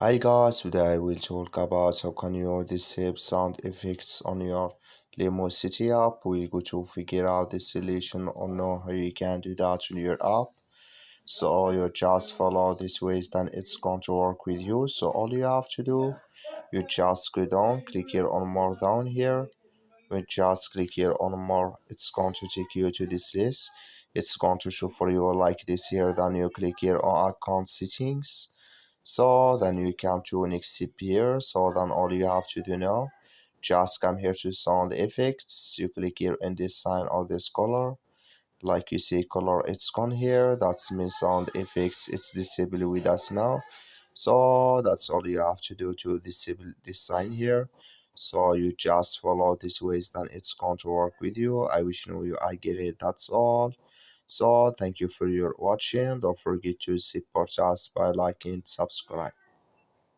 Hi guys, today I will talk about how can you disable sound effects on your Lumosity app. We're going to figure out the solution or know how you can do that on your app. So you just follow this ways, then it's going to work with you. So all you have to do, you just go down, click here on more down here. You just click here on more, it's going to take you to this list. It's going to show for you like this here. Then you click here on account settings, so then you come to next step here. So then all you have to do now, just come here to sound effects. You click here in this sign or this color. Like you see color, it's gone here. That's means sound effects. It's disabled with us now. So that's all you have to do to disable this sign here. So you just follow this ways, then it's going to work with you. I wish you I get it. That's all. So thank you for your watching. Don't forget to support us by liking, subscribe.